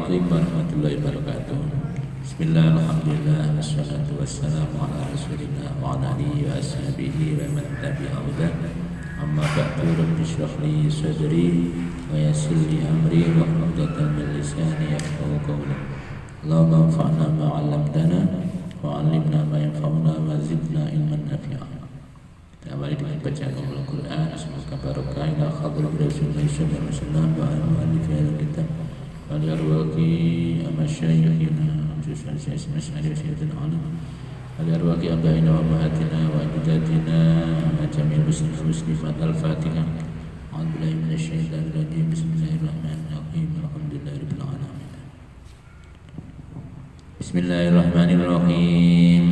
Assalamualaikum warahmatullahi wabarakatuh. Bismillah, alhamdulillah, wassalatu wassalamu ala rasulillah wa ala alihi wa ashabihi wa man tabi'a hudah. Amma ba'du, rabbi shrah li sadri wa yassir li amri wa hlul 'uqdatam min lisani yafqahu qawli. Allahumma anfa'na ma 'allamtana wa 'allimna ma yanfa'una wa zidna ilman nafi'a. Kita awali dengan bacaan Al-Quran. Semoga barokah ila hadrat Rasulullah sallallahu alaihi wasallam wa al-mu'allif al-kitab wa li arwaqi amasyayikhina jusan syaikhina syaikhina alim wa li arwaqi abaina wa ummahatina wa ajdatina wa jami'il muslimat al-Fatihah. A'udzu billahi minasy syaithanir rajim. Bismillahirrahmanirrahim. Alhamdulillahirabbil alamin. Bismillahirrahmanirrahim.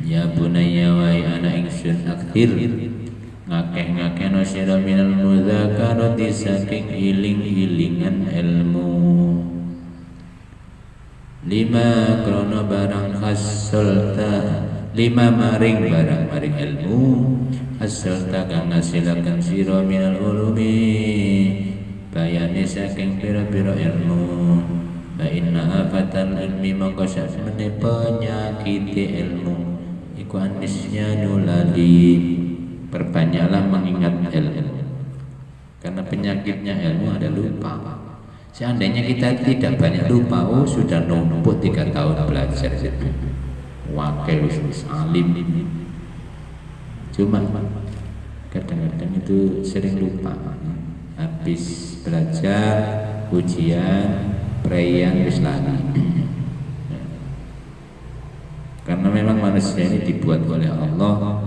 Ya bunayya wa ana ingsun akthir ngakeh-ngakeh sira minal mudzakarati saking iling-ilingan ilmu. Lima krono barang hasulta, lima maring barang-maring ilmu hasulta kang ngasilaken sira minal ulumi bayane saking pira-pira ilmu. Fa inna afatal ilmi mongko sakmene penyakit ilmu iku anisnya nulali. Perbanyaklah mengingat ilmu, karena penyakitnya ilmu ada lupa. Seandainya kita tidak banyak lupa, oh sudah numpuk 3 tahun belajar, wakil alim. Cuma kadang-kadang itu sering lupa. Habis belajar, ujian, perayaan wis lali. Karena memang manusia ini dibuat oleh Allah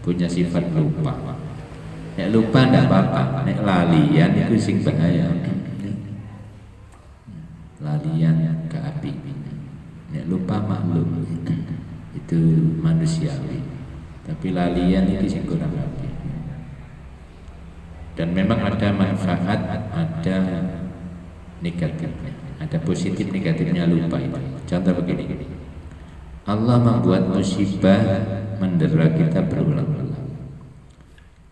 punya sifat lupa. Nek lupa ndak apa-apa, nek lalian itu sing bahaya. Lalian ke api. Nek lupa maklum itu manusiawi. Tapi lalian itu sing kurang api. Dan memang ada manfaat, ada negatifnya. Ada positif negatifnya lupa itu. Contoh begini. Allah membuat musibah mendera kita berulang-ulang.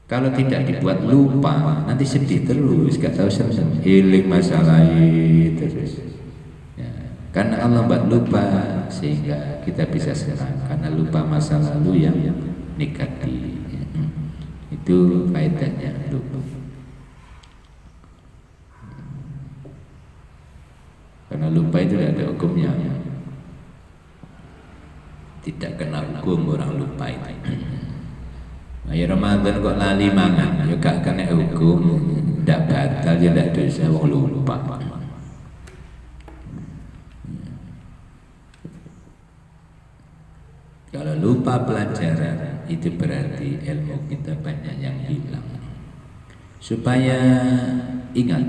Kalau tidak dibuat lupa, nanti sedih terus, gak tahu senang, hilang masalah terus. Ya, karena Allah buat lupa sehingga kita bisa senang. Karena lupa masa lalu yang negatif. Itu faedahnya lupa. Karena lupa itu ada hukumnya. Tidak kenal hukum orang lupa itu. Ya Ramadan kok lali mangan, ya gak kena hukum, ndak batal, ya ndak dosa wong lupa. Kalau lupa pelajaran itu berarti ilmu kita banyak yang hilang. Supaya ingat,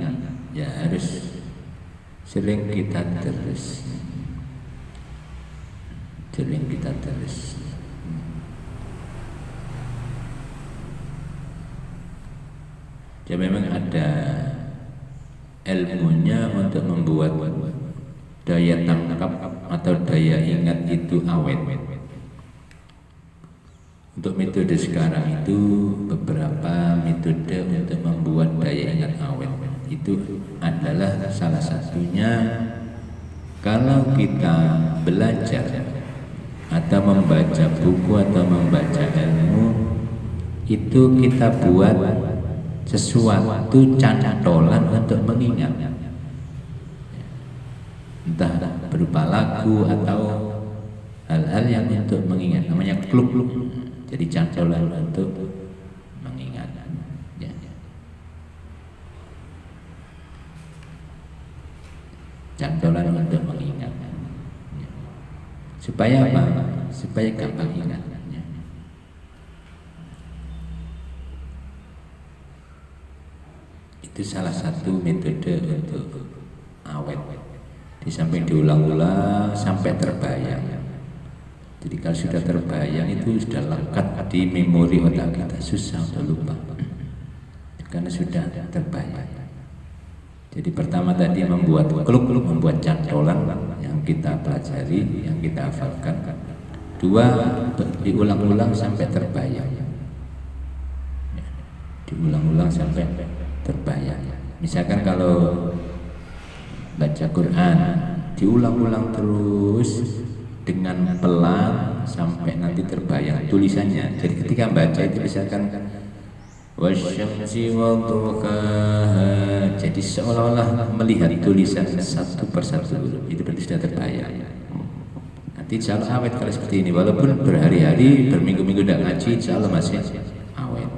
ya harus sering kita terus. Ya memang ada ilmunya untuk membuat daya tangkap atau daya ingat itu awet. Untuk metode sekarang itu beberapa metode untuk membuat daya ingat awet. Itu adalah salah satunya kalau kita belajar atau membaca buku atau membaca ilmu itu kita buat sesuatu cantolan untuk mengingat, entah berupa lagu atau hal-hal yang untuk mengingat, namanya klub. Jadi cantolan untuk mengingat ya. Cantolan untuk mengingat supaya apa? Supaya gampang ingat. Itu salah satu metode untuk awet. Di samping diulang-ulang sampai terbayang. Jadi kalau sudah terbayang itu sudah lekat di memori otak kita, susah untuk lupa. Karena sudah terbayang. Jadi pertama tadi membuat klub, membuat cantolan yang kita pelajari, yang kita hafalkan. 2, diulang-ulang sampai terbayang. Diulang-ulang sampai terbayang. Misalkan kalau baca Quran diulang-ulang terus dengan pelan sampai nanti terbayang tulisannya. Jadi ketika baca itu misalkan wasyamsi wadduhaha, jadi seolah-olah melihat tulisan satu persatu itu berarti sudah terbayang. Nanti insya Allah awet kalau seperti ini, walaupun berhari-hari berminggu-minggu tidak ngaji, insya Allah masih awet.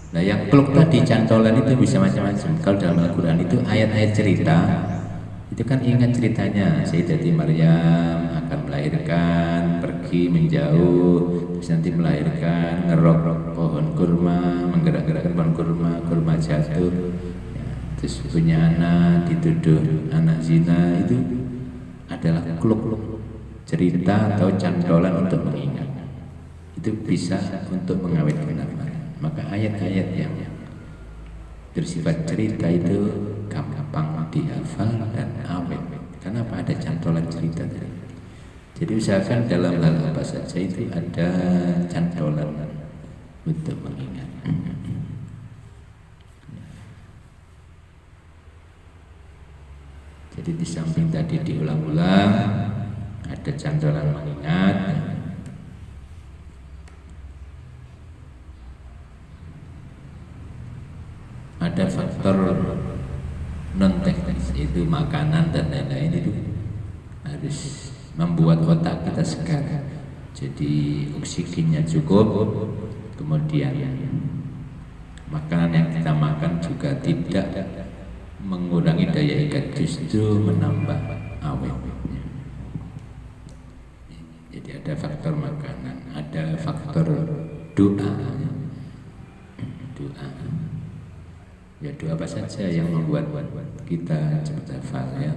Nah yang peluk tadi cantolan itu bisa macam-macam. Kalau dalam Al-Quran itu ayat-ayat cerita itu kan ingat ceritanya Sayyidatina Maryam akan melahirkan, pergi menjauh, terus nanti melahirkan, ngerok pohon kurma, menggerak-gerakkan pohon kurma, kurma jatuh ya, terus punya anak, dituduh anak zina. Itu adalah klub cerita atau cantolan untuk mengingat. Itu bisa untuk mengawetkan amalan. Maka ayat-ayat yang bersifat cerita itu gampang dihafal dan awet. Kenapa? Ada cantolan cerita tadi. Jadi usahakan dalam hal apa saja itu ada cantolan untuk mengingat. Jadi di samping tadi diulang-ulang ada cantolan mengingat. Ada faktor non teknis, itu makanan dan lain-lain itu harus membuat otak kita segar. Jadi oksigennya cukup, kemudian makanan yang kita makan juga tidak mengurangi daya ikat, justru menambah awet. Jadi ada faktor makanan, ada faktor doa. Doa. Ya doa apa saja yang membuat kita cepat hafal ya.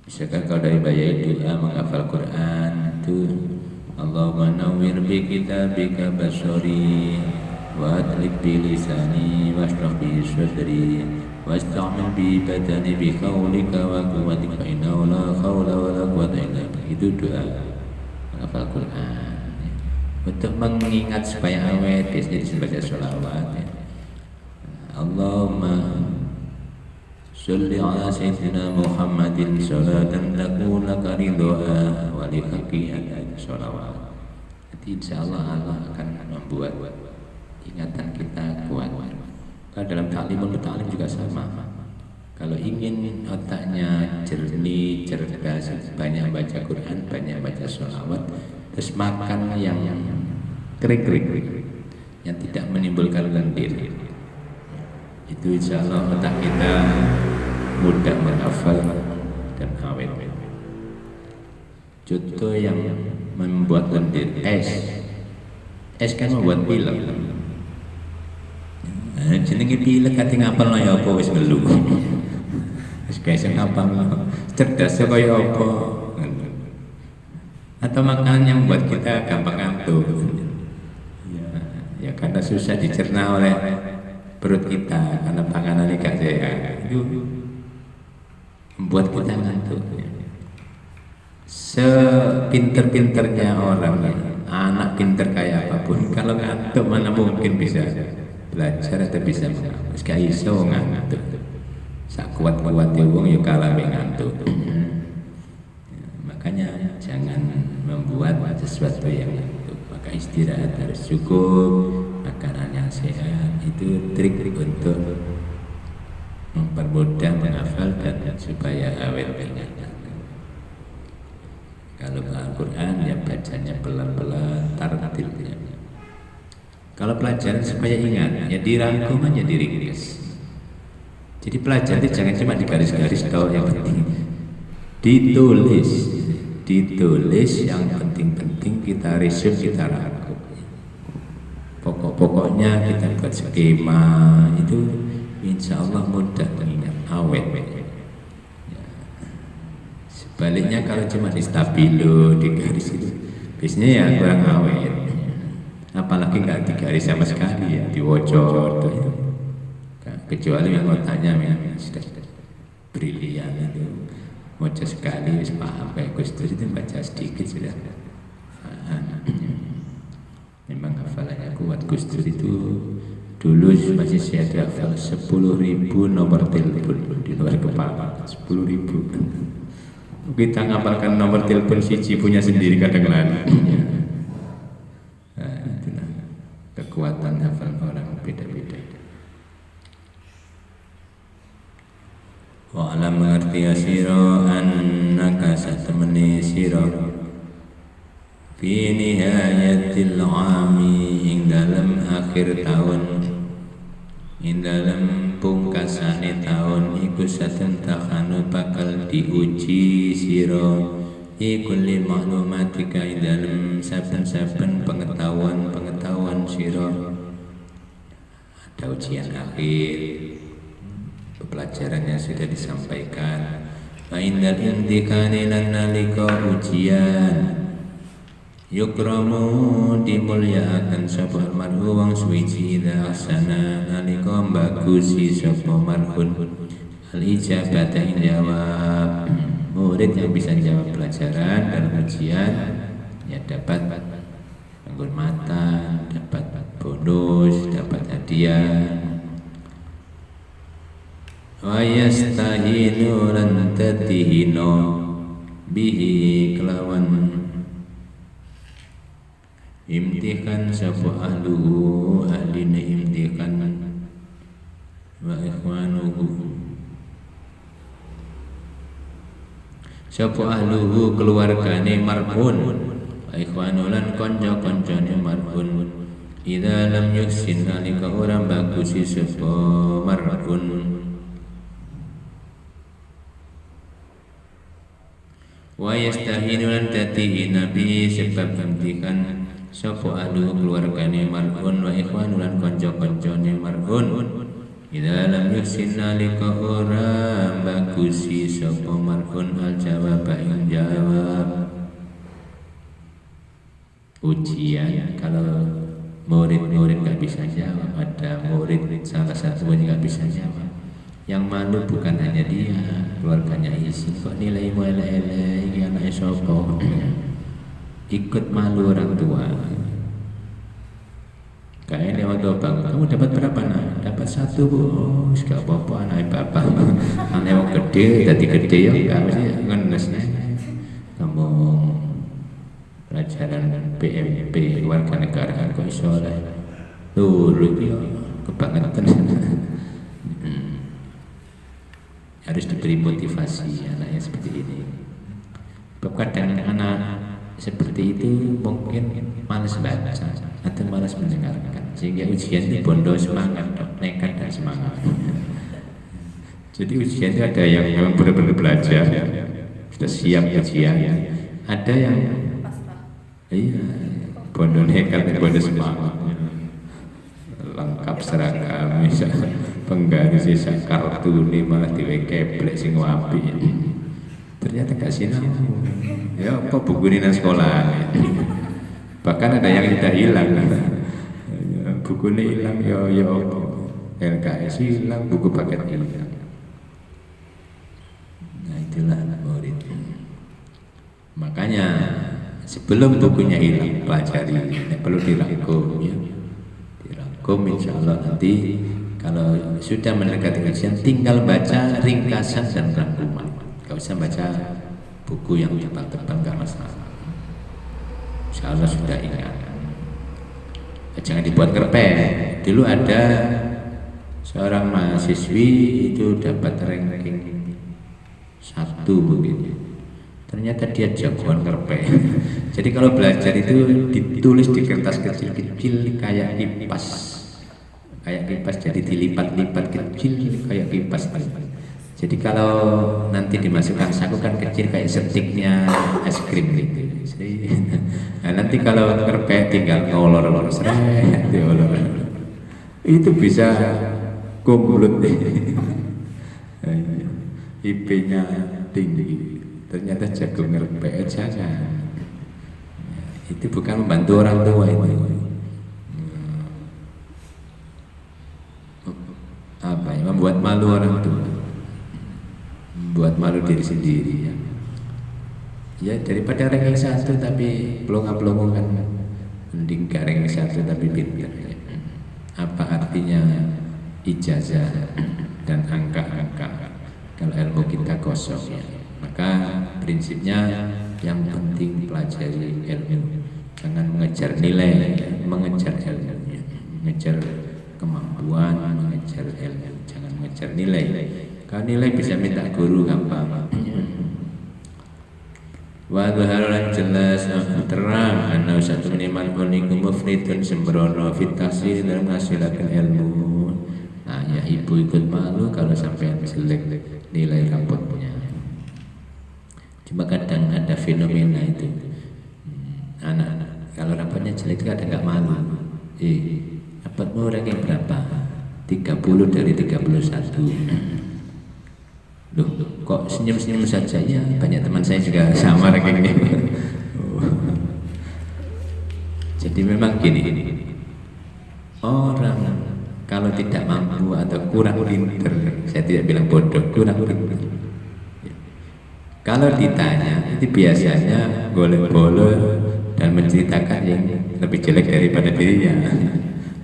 Misalkan kalau dari bayai doa menghafal Quran itu Allahumma nawwir bi kitabika basari wa adlik bi lisani washrah bi sadri wasta'mil bi badani bi qawlika wa quwwatika innahu la hawla wa la quwwata illa billah. Itu doa menghafal Quran untuk mengingat supaya awet. Biasanya dibaca sholawat ya. Allahumma sholli ala sayyidina Muhammadin salatan lakulaka ridho'a wa lihaqqi sholawat. Jadi insya Allah Allah akan membuat ingatan kita kuat. Kalau dalam ta'limul ta'lim juga sama. Kalau ingin otaknya jernih, cerdas, banyak baca Quran, banyak baca sholawat, terus makan yang kering-kering, yang tidak menimbulkan lendir. Itu insya Allah otak kita mudah menghafal dan awet. Contoh yang membuat lendir, es kan membuat pilek. Jenenge pilek kate ngapal ya apa wis ngelu. Wis guys ngapal cerdas kaya apa. Atau makanan yang membuat kita gampang ngantuk. Ya karena susah dicerna oleh perut kita karena panganannya gak sehat, itu membuat kita ngantuk. Sepinter-pinternya orang, anak pinter kayak apapun, kalau ngantuk mana mungkin bisa belajar atau bisa menghapus. Gak iso ngantuk. Sak kuat-kuatnya wong ya kalah ngantuk. Makanya jangan membuat sesuatu yang ngantuk. Maka istirahat harus cukup, makanan yang sehat. Itu trik-trik untuk mempermudah menghafal dan supaya awet ingatan. Kalau Al-Quran ya bacanya pelan-pelan, tartilnya. Kalau pelajaran supaya ingat, ya dirangkum aja, diringkas. Jadi pelajaran itu jangan cuma di garis-garis tahu, yang penting ditulis yang penting-penting, kita resume, kita rangkum. Pokok-pokoknya kita buat skema, itu insya Allah mudah mengingat, awet. Ya. Sebaliknya kalau cuma di stabilo, di garis itu biasanya ya kurang awet. Apalagi nggak digaris sama sekali ya, diwocor itu. Kecuali yang otaknya memang sudah brilian itu, wocor sekali wis paham kayak Gus Dur itu, baca sedikit sudah paham. Memang hafalannya kuat. Gus Dur itu Dulu masih saya hafal 10.000 nomor telepon di luar kepala. 10.000. Kita ngapalkan nomor telepon siji punya sendiri kadang lali. Nah, itulah kekuatan hafal orang beda-beda. Wa alam mengerti sira annaka satamani sira fi nihayatil ami ing dalam akhir tahun, ing dalam pungkasane tahun iku satentakanu bakal diuji sira ikul maklumatika ing dalam saben-saben pengetahuan sira. Ada ujian akhir, pelajarannya sudah disampaikan. Fa indal intikani lan nalika ujian yukramu dimulyaaken sapa mar'u wong suci ida asana nalika bagusi sapa mar'un al ijabata ing jawab. Murid yang bisa jawab pelajaran dalam ujian ya dapat penghormatan, dapat bonus, dapat hadiah. Wa yastahinu lan tatihino bihi kelawan imtihan sapa ahluhu ahlina imtihan wa ikhwanuhu sapa ahluhu keluargane marhun wa ikhwanu lan kanca-kancane marhun idza lam yuhsin alika ora bagusi sapa marhun wa yastahinu lan tatihi nabi sebab imtihan sapa ahlu keluargane marhun wa ikhwanu lan kanca-kancane marhun idza lam yuhsin nalika ora bagusi sapa marhun al jawab ing jawab. Ujian kalau murid-murid gak bisa jawab, ada murid salah satu yang gak bisa jawab, yang malu bukan hanya dia, keluarganya isi kok nilai elek iki anake sapa. Ikut malu orang tua. Kayaknya waktu bang, kamu dapat berapa nak? Dapat 1 bu. Gak apa-apa anak bapak. Anak yang gede, jadi gede ya enggak mesti ngenes. Kamu pelajaran PMP warga negara kok iso oleh lulu ya kebangetan. Harus diberi motivasi anaknya seperti ini. Sebab kadang anak seperti itu mungkin malas baca atau malas mendengarkan, sehingga ujian itu bondo semangat, nekat dan semangat. Jadi ujian itu ada yang memang benar-benar belajar, sudah siap ujian, ada yang iya bondo nekat dan bondo semangat, lengkap seragam, misalnya penggaris sisa kartu ini malah diwekeblek sing wapi. Ternyata gak sinau. Ya apa buku ini nang sekolah. Bahkan ada yang sudah hilang. Buku ini hilang ya LKS hilang, buku paket hilang. Nah itulah murid. Makanya sebelum bukunya hilang pelajari, perlu dirangkum ya. Dirangkum insya Allah nanti kalau sudah mendekati ujian tinggal baca ringkasan dan rangkuman. Gak usah baca buku yang tebal-tebal, gak masalah. Insya Allah sudah ingat. Jangan dibuat kerpes. Dulu ada seorang mahasiswi itu dapat ranking 1 mungkin. Ternyata dia jagoan kerpes. Jadi kalau belajar itu ditulis di kertas kecil-kecil kayak kipas. Kayak kipas, jadi dilipat-lipat kecil kayak kipas. Jadi kalau nanti dimasukkan saku kan kecil kayak stiknya es krim gitu. Nah, nanti kalau kerpes tinggal ngolor-olor seret, diolor. Itu bisa kumlut. IP-nya tinggi. Ternyata jago ngerpes aja. Itu bukan membantu orang tua itu. Apa ya? Membuat malu orang tua. Buat malu diri sendiri ya. Ya daripada ranking 1 tapi pelongo-pelongo kan mending gak ranking 1 tapi pintar ya. apa artinya ijazah dan angka-angka kalau ilmu kita kosong ya. Maka prinsipnya yang penting pelajari ilmu, jangan mengejar nilai, mengejar ilmu, mengejar kemampuan, mengejar ilmu, jangan mengejar nilai. Kalau nilai bisa minta guru gampang. Wa dhaharan jelas terang ana satu meniman niku mufridun sembrono fitasi dalam menghasilkan ilmu. Nah, ya ibu ikut malu kalau sampai jelek nilai rapotnya. Cuma kadang ada fenomena itu, anak kalau rapotnya jelek itu kadang nggak malu. Rapotmu ranking berapa? 30 dari 31. Loh, kok senyum-senyum saja ya? Banyak teman saya juga sama rankingnya. Jadi memang gini, orang kalau tidak mampu atau kurang pinter, saya tidak bilang bodoh, kurang pinter. Kalau ditanya, itu biasanya golek-golek dan menceritakan yang lebih jelek daripada dirinya.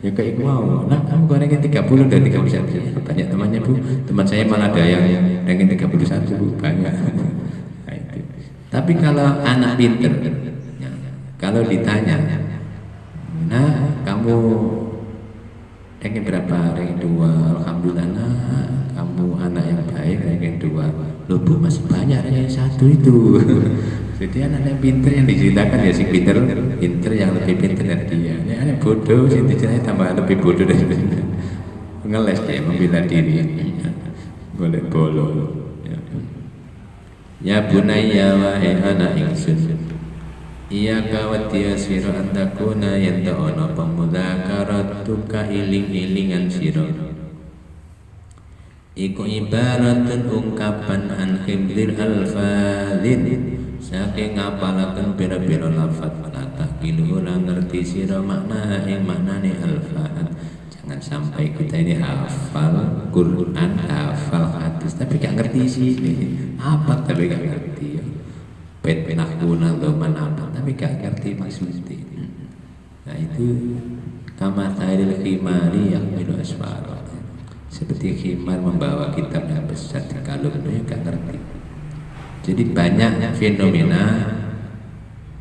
Ya kayak wow, nah kamu ranking 30 dari 31. Banyak temannya bu, teman saya malah ada yang ranking 31 bu, banyak. Nah, itu. Tapi kalau anak pinter, ya, kalau ditanya, nah kamu ranking berapa? Ranking 2. Alhamdulillah nah, kamu anak yang baik ranking 2. Loh bu, masih banyak ranking 1 itu. Jadi anak yang pinter yang diceritakan ya si pinter yang lebih pinter dari dia. Ini anak bodoh, si diceritakan tambah lebih bodoh dari dia. Ngeles dia membela diri. Boleh bolong. Ya bunayya wahai anak ingsun. Iya kawat dia siro antakuna yang tak ono pemudzakaratuka iling-ilingan siro. Iku ibaratun ungkapan an himdir alfadhin, saking ngapalaken pira-pira lafaz latah kilu ora ngerti sira makna ing maknane alfaz. Jangan sampai kita ini hafal Quran, hafal hadis tapi gak ngerti sih apa, tapi gak ngerti ya. Petnahuna doman apa tapi gak ngerti maksudnya. Nah itu kama tairil khimari yang milu asfara, seperti khimar membawa kitab yang besar di kalungnya gak ngerti. Jadi banyak fenomena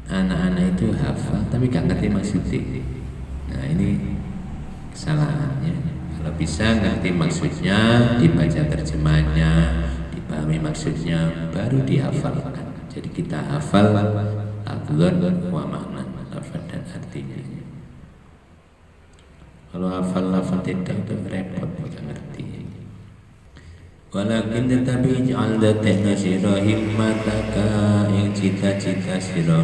anak-anak itu hafal tapi gak ngerti maksudnya. Nah ini kesalahannya. Kalau bisa ngerti maksudnya, dibaca terjemahnya, dipahami maksudnya, baru dihafalkan. Jadi kita hafal lafzan wa makna, lafaz dan artinya. Kalau hafal lafaz tidak itu repot, gak ngerti. Walakin tetapi ij'al data'na sira himmataka yang cita-cita sira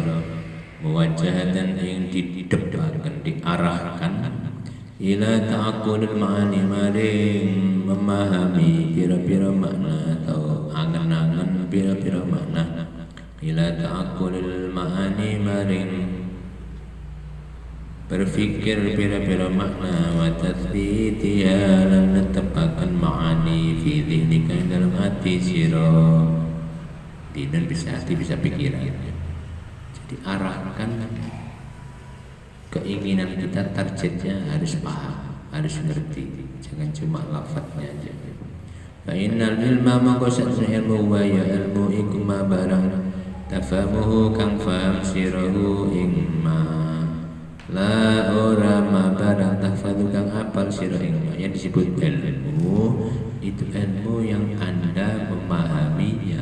muwajjahatan yang didebarkan, diarahkan ila ta'aqulil ma'ani maring memahami pira-pira makna atau angan-angan pira-pira makna, ila ta'aqulil ma'ani maring berfikir pira-pira makna wa tathbitiha lan netepaken ma'ani fi dzihnika dalam hati sira. Dinan bisa hati bisa pikiran. Jadi arahkan keinginan kita, targetnya harus paham, harus ngerti, jangan cuma lafadznya aja. Fa innal ilma maqasadun ilmu wa ya ilmu iku ma barang tafamuhu kang faham sirahu ing ma la ora ma barang tahfadhu kang apal sira ing yang disebut ilmu itu ilmu yang Anda memahaminya,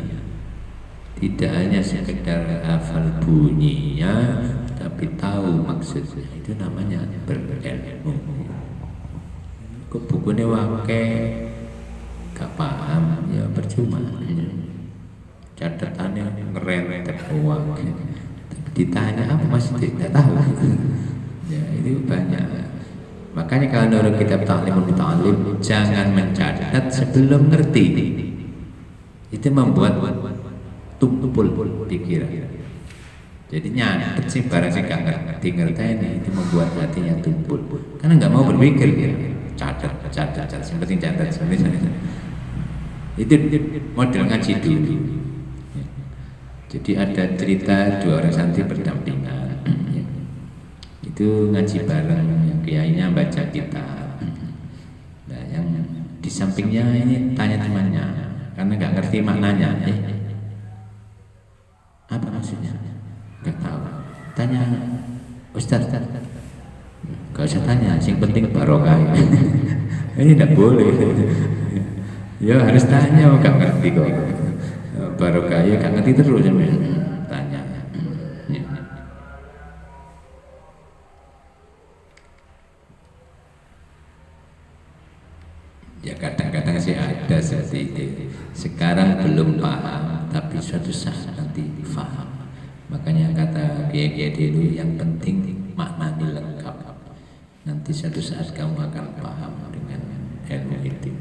tidak hanya sekedar hafal bunyinya tapi tahu maksudnya, itu namanya berilmu. Kok bukunya wakai gak paham ya percuma, catatannya ngeren terbuang, ditanya apa masih tidak tahu. Ya itu banyak. Makanya kalau menurut kitab Ta'limul Muta'allim, jangan mencatat sebelum ngerti. Itu membuat tumpul pikiran. Jadi nyatet sih barang sih gak ngerti ini, itu membuat hatinya tumpul. Karena nggak mau berpikir ya. Catat. Yang penting catat. Itu model ngaji dulu. Jadi ada cerita dua orang santri berdampingan. Itu ngaji bareng, yang kiainya baca kitab. sampingnya ini tanya temannya karena nggak ngerti maknanya. Apa maksudnya? Nggak tahu. Tanya Ustaz. Gak usah tanya, yang penting barokah. Ini tidak boleh. Ya harus tanya, gak ngerti kok. Barokah ya gak ngerti terus tanya. Ya kadang-kadang sih ada seperti itu. Sekarang belum paham, tapi suatu saat nanti paham. Makanya kata kiai-kiai dulu yang penting maknanya lengkap. Nanti suatu saat kamu akan paham dengan ilmu itu.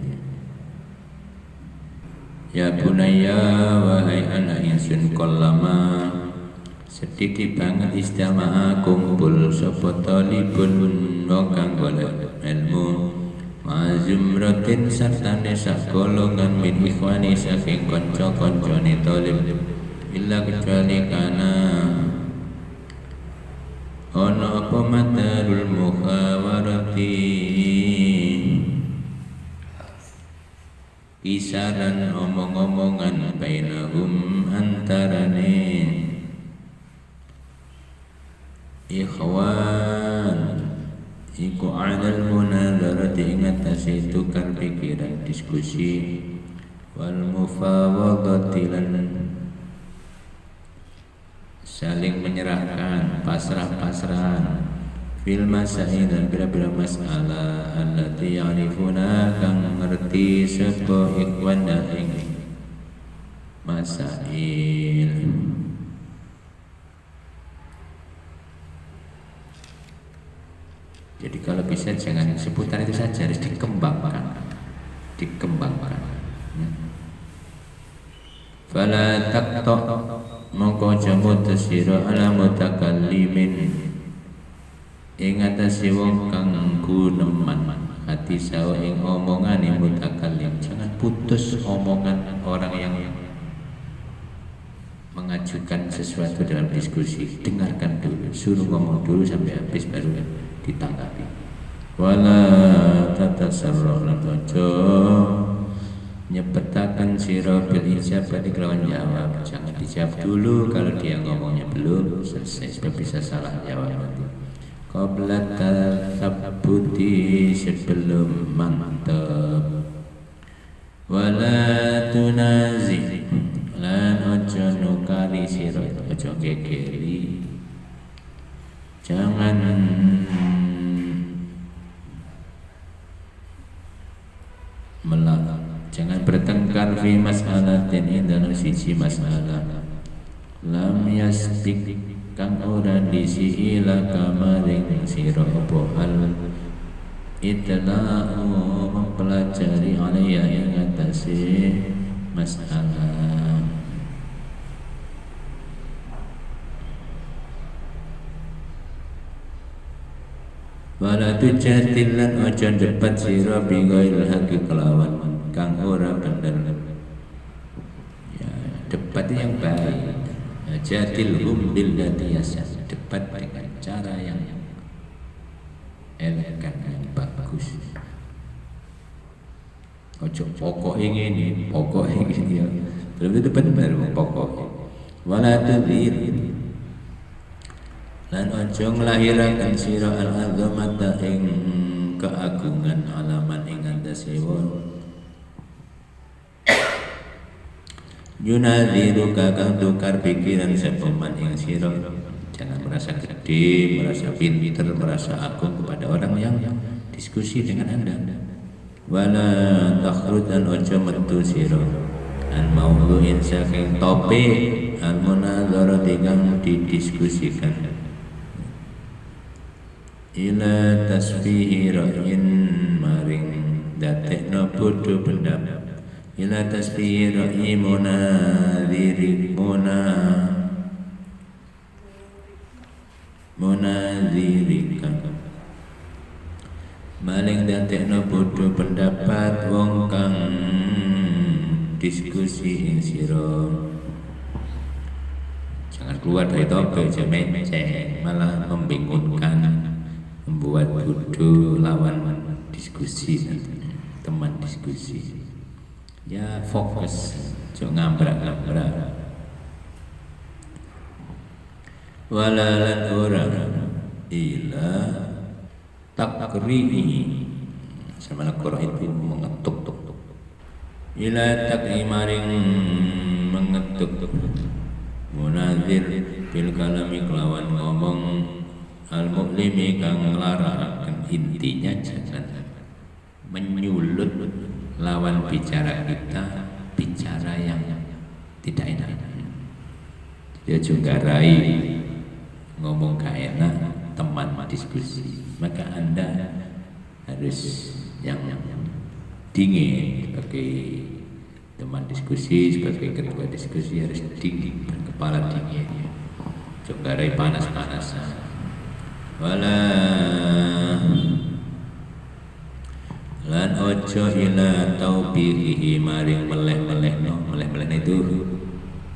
Ya bunaya wahai anak insun kolama sedikit banget istama'a kumpul sapa talibun kang golek ilmu ma'zumratin sartane sak golongan min ikhwani saking kanca-kancane talib illa kecuali kana ono apa madarul mukhawarati kisaran omong-omongan bainahum antarane ikhwan iku adal munadharati ingatasi tukar pikiran diskusi wal mufawadati lan saling menyerahkan pasrah-pasrahan fil masail dan bila-bila masalah allati ya'rifuna kang ngerti sapa ikhwan ing masail. Jadi kalau bisa jangan seputar itu saja, harus dikembangkan. Fala taqta mongko jamut sira ala mutakallimin ing atase wong kang guneman hati sawa ing omongane mutakallim. Jangan putus omongan orang yang mengajukan sesuatu dalam diskusi. Dengarkan dulu, suruh ngomong dulu sampai habis baru ditanggapi. Wala tatasarra latojo nyepetakan sira bil ijabah di kelawan jawab. Jangan dijawab dulu kalau dia ngomongnya belum selesai, sebab bisa salah jawab nanti. Qabla tasabbuti sebelum mantap. Wala tunazi lan ojo nukari sira, ojo gegeri. Jangan jangan bertengkar fi mas'alatin dalam sisi masalah lam yasbik kang ora disi ila kamaring sira apa hal itlau mempelajari alaiya ing atase masalah. Wala tujadilan ojo debat sira bighairil haqi kelawan kang ora bener. Ya, debat yang baik. Jadilhum billati yasan. Debat dengan cara yang elegan yang bagus. Ojo pokok ini ya. Belum itu benar pokok. Wala tudhir lan ojo nglahiraken sira al-azamata ing keagungan alaman ing andase wong yunadiru kakang tukar pikiran sepeman ing sira. Jangan merasa gede, merasa pintar, merasa agung kepada orang yang diskusi dengan Anda. Wala takhruj an ojo metu sira an mawdu'in saking topik al-munadharati kang didiskusikan ila tasfihi ra'yin maring datekno bodho pendapat ila tasfihi ra'yi munadzirika maling datekno bodho pendapat wong kang diskusi ing sira. Jangan keluar dari topik meceh, malah membingungkan, membuat bodoh lawan diskusi. teman diskusi. Ya fokus, jangan ngambrak-ngambrak. Walalan orang ila takrihi, sama Al-Quran itu mengetuk ila takri maring mengetuk munazir bil kalami kelawan ngomong al-mu'limi kang nglaraken. Intinya jangan menyulut lawan bicara kita, bicara yang tidak enak. Dia juga rai ngomong gak enak teman diskusi, maka Anda harus yang dingin sebagai teman diskusi, sebagai ketua diskusi harus dingin, berkepala dingin, juga rai panas-panasan. Wala lan ojo ila taubihi maring meleh-meleh itu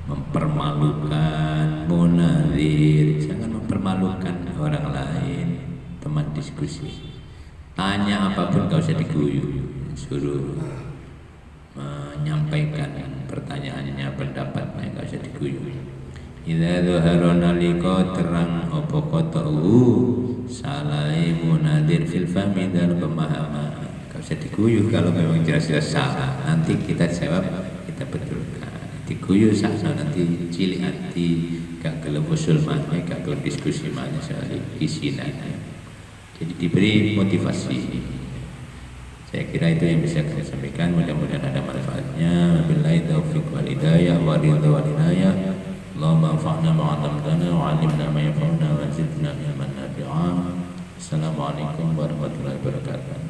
mempermalukan munazir. Jangan mempermalukan orang lain, teman diskusi. Tanya apapun gak usah diguyu, suruh menyampaikan pertanyaannya, pendapatnya, gak usah diguyu. Idza dhuharana liqa terang apa qata'u salai munadzir fil fahmi dalam pemahaman. Gak usah diguyu kalau memang jelas-jelas salah. Nanti kita jawab, kita betulkan. Diguyu salah nanti cilik hati, gak gelem usul mana, gak gelem diskusi mana soal isinya. Jadi diberi motivasi. Saya kira itu yang bisa saya sampaikan. Mudah-mudahan ada manfaatnya. Wabillahi taufiq wal hidayah wa ridha wal inayah. Allahumma anfa'na ma 'allamtana wa 'allimna ma yanfa'una wa zidna ilman nafi'a. Assalamualaikum warahmatullahi wabarakatuh.